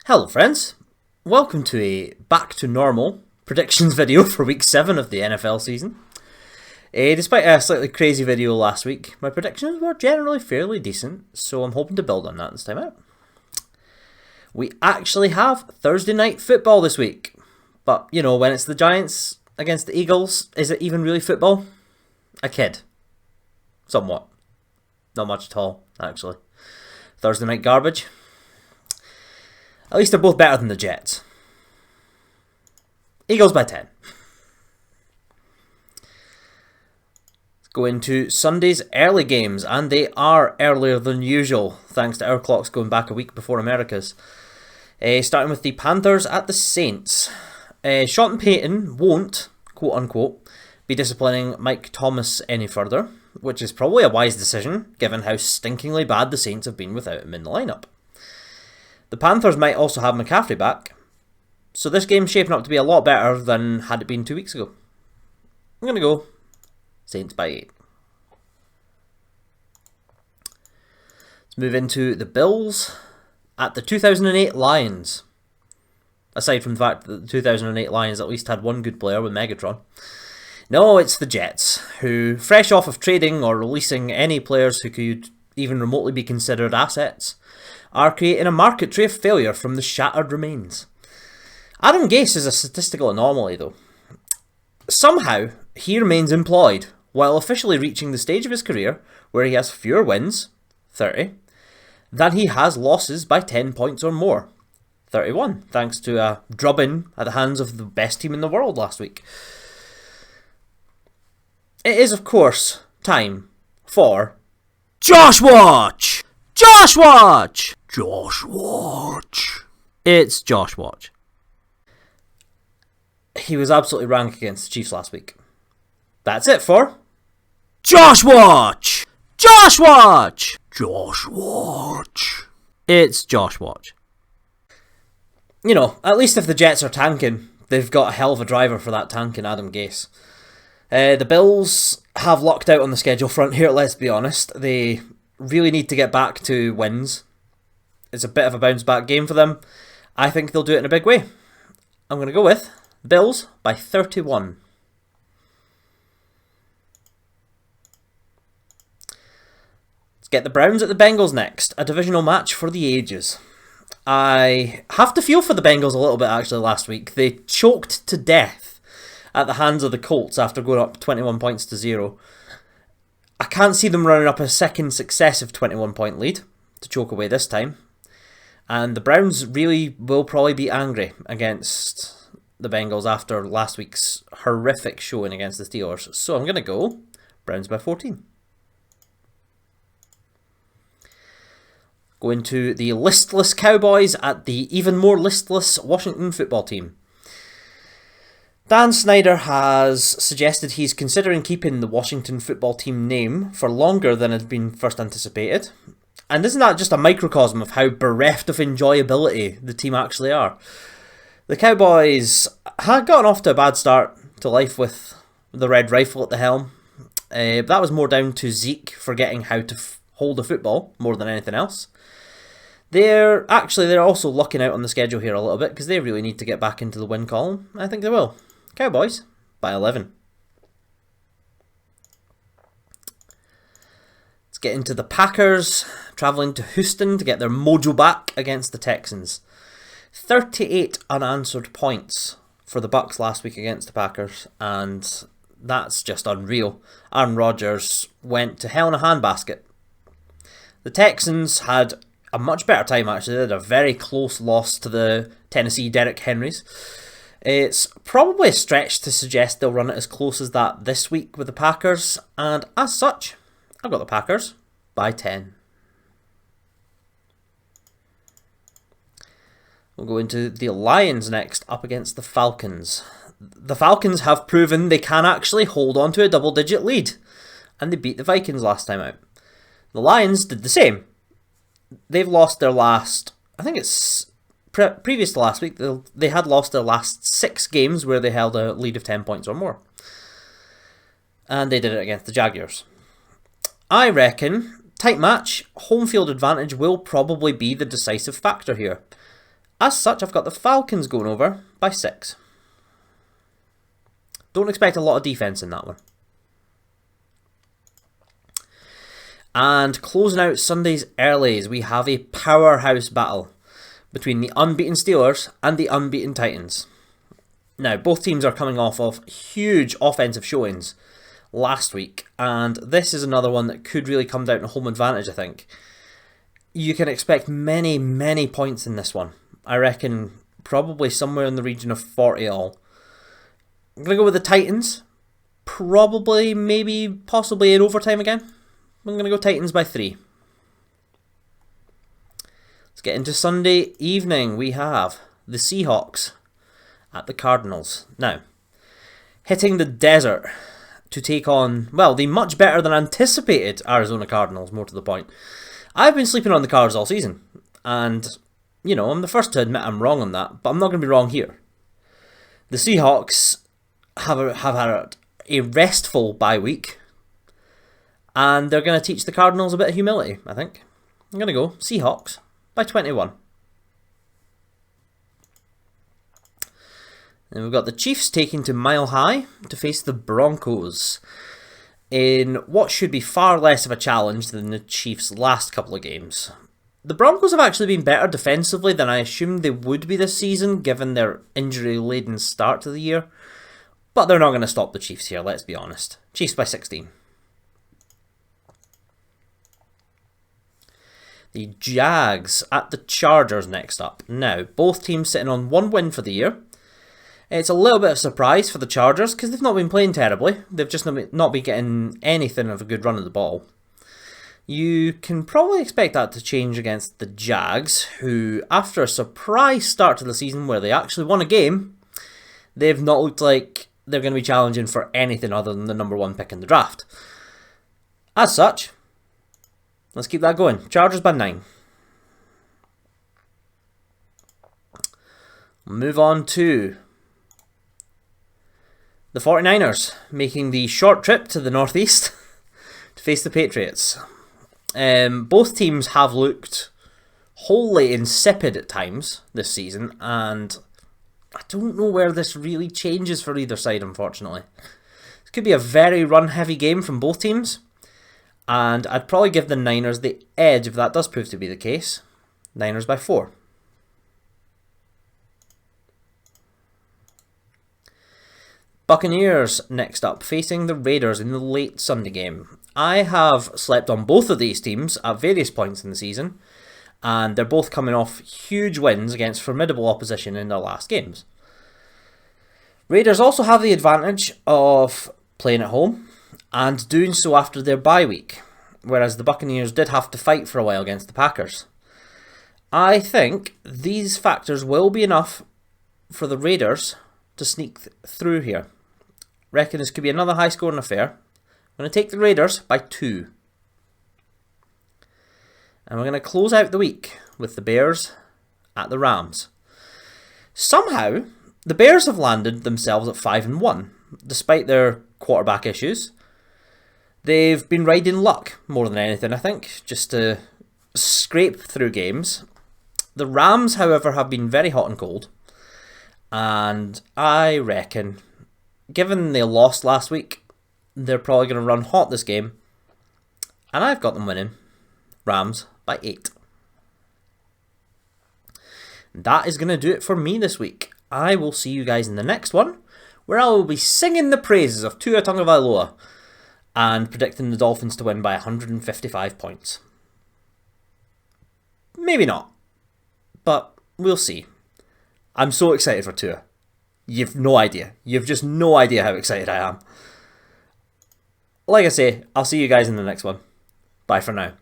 Hello friends, welcome to a back to normal predictions video for week 7 of the NFL season. Despite a slightly crazy video last week, my predictions were generally fairly decent, so I'm hoping to build on that this time out. We actually have Thursday night football this week, but you know, when it's the Giants against the Eagles, is it even really football? I kid. Somewhat. Not much at all, actually. Thursday night garbage. At least they're both better than the Jets. Eagles by 10. Let's go into Sunday's early games, and they are earlier than usual, thanks to our clocks going back a week before America's. Starting with the Panthers at the Saints. Sean Payton won't, quote unquote, be disciplining Mike Thomas any further, which is probably a wise decision, given how stinkingly bad the Saints have been without him in the lineup. The Panthers might also have McCaffrey back, so this game's shaping up to be a lot better than had it been 2 weeks ago. I'm going to go Saints by 8. Let's move into the Bills at the 2008 Lions. Aside from the fact that the 2008 Lions at least had one good player with Megatron. No, it's the Jets, who, fresh off of trading or releasing any players who could even remotely be considered assets, are creating a market trade failure from the shattered remains. Adam Gase is a statistical anomaly though. Somehow, he remains employed while officially reaching the stage of his career where he has fewer wins, 30, than he has losses by 10 points or more, 31, thanks to a drubbing at the hands of the best team in the world last week. It is, of course, time for Josh Watch! Josh Watch! Josh Watch. It's Josh Watch. He was absolutely rank against the Chiefs last week. That's it for Josh Watch! Josh Watch! Josh Watch. It's Josh Watch. You know, at least if the Jets are tanking, they've got a hell of a driver for that tank in Adam Gase. The Bills have lucked out on the schedule front here, let's be honest. They really need to get back to wins. It's a bit of a bounce back game for them. I think they'll do it in a big way. I'm going to go with Bills by 31. Let's get the Browns at the Bengals next. A divisional match for the ages. I have to feel for the Bengals a little bit actually last week. They choked to death at the hands of the Colts after going up 21 points to 0. I can't see them running up a second successive 21-point lead to choke away this time. And the Browns really will probably be angry against the Bengals after last week's horrific showing against the Steelers. So I'm going to go Browns by 14. Go into the listless Cowboys at the even more listless Washington football team. Dan Snyder has suggested he's considering keeping the Washington football team name for longer than had been first anticipated. And isn't that just a microcosm of how bereft of enjoyability the team actually are? The Cowboys had gotten off to a bad start to life with the Red Rifle at the helm. But that was more down to Zeke forgetting how to hold a football more than anything else. They're also lucking out on the schedule here a little bit because they really need to get back into the win column. I think they will. Cowboys by 11. Let's get into the Packers, travelling to Houston to get their mojo back against the Texans. 38 unanswered points for the Bucs last week against the Packers, and that's just unreal. Aaron Rodgers went to hell in a handbasket. The Texans had a much better time actually. They had a very close loss to the Tennessee Derrick Henrys. It's probably a stretch to suggest they'll run it as close as that this week with the Packers, and as such, I've got the Packers by 10. We'll go into the Lions next, up against the Falcons. The Falcons have proven they can actually hold on to a double-digit lead, and they beat the Vikings last time out. The Lions did the same. They've lost their last, I think it's previous to last week, they had lost their last 6 games where they held a lead of 10 points or more. And they did it against the Jaguars. I reckon, tight match, home field advantage will probably be the decisive factor here. As such, I've got the Falcons going over by 6. Don't expect a lot of defense in that one. And closing out Sunday's earlies, we have a powerhouse battle between the unbeaten Steelers and the unbeaten Titans. Now, both teams are coming off of huge offensive showings last week, and this is another one that could really come down to home advantage, I think. You can expect many, many points in this one. I reckon probably somewhere in the region of 40 all. I'm going to go with the Titans. Probably, maybe, possibly in overtime again. I'm going to go Titans by 3. Let's get into Sunday evening. We have the Seahawks at the Cardinals. Now, hitting the desert to take on, well, the much better than anticipated Arizona Cardinals, more to the point. I've been sleeping on the Cards all season, and, you know, I'm the first to admit I'm wrong on that, but I'm not going to be wrong here. The Seahawks have had a restful bye week, and they're going to teach the Cardinals a bit of humility, I think. I'm going to go Seahawks by 21. And we've got the Chiefs taking to Mile High to face the Broncos in what should be far less of a challenge than the Chiefs' last couple of games. The Broncos have actually been better defensively than I assumed they would be this season, given their injury-laden start to the year. But they're not going to stop the Chiefs here, let's be honest. Chiefs by 16. The Jags at the Chargers next up. Now, both teams sitting on 1 win for the year. It's a little bit of a surprise for the Chargers because they've not been playing terribly. They've just not been getting anything of a good run of the ball. You can probably expect that to change against the Jags, who, after a surprise start to the season where they actually won a game, they've not looked like they're going to be challenging for anything other than the number 1 pick in the draft. As such, let's keep that going. Chargers by 9. Move on to the 49ers, making the short trip to the northeast to face the Patriots. Both teams have looked wholly insipid at times this season, and I don't know where this really changes for either side, unfortunately. This could be a very run-heavy game from both teams, and I'd probably give the Niners the edge if that does prove to be the case. Niners by 4. Buccaneers next up, facing the Raiders in the late Sunday game. I have slept on both of these teams at various points in the season, and they're both coming off huge wins against formidable opposition in their last games. Raiders also have the advantage of playing at home, and doing so after their bye week, whereas the Buccaneers did have to fight for a while against the Packers. I think these factors will be enough for the Raiders to sneak through here. Reckon this could be another high-scoring affair. I'm going to take the Raiders by 2. And we're going to close out the week with the Bears at the Rams. Somehow, the Bears have landed themselves at 5-1, despite their quarterback issues. They've been riding luck more than anything, I think, just to scrape through games. The Rams, however, have been very hot and cold. And I reckon, given they lost last week, they're probably going to run hot this game. And I've got them winning. Rams by 8. That is going to do it for me this week. I will see you guys in the next one, where I will be singing the praises of Tua Tagovailoa and predicting the Dolphins to win by 155 points. Maybe not, but we'll see. I'm so excited for Tua. You've no idea. You've just no idea how excited I am. Like I say, I'll see you guys in the next one. Bye for now.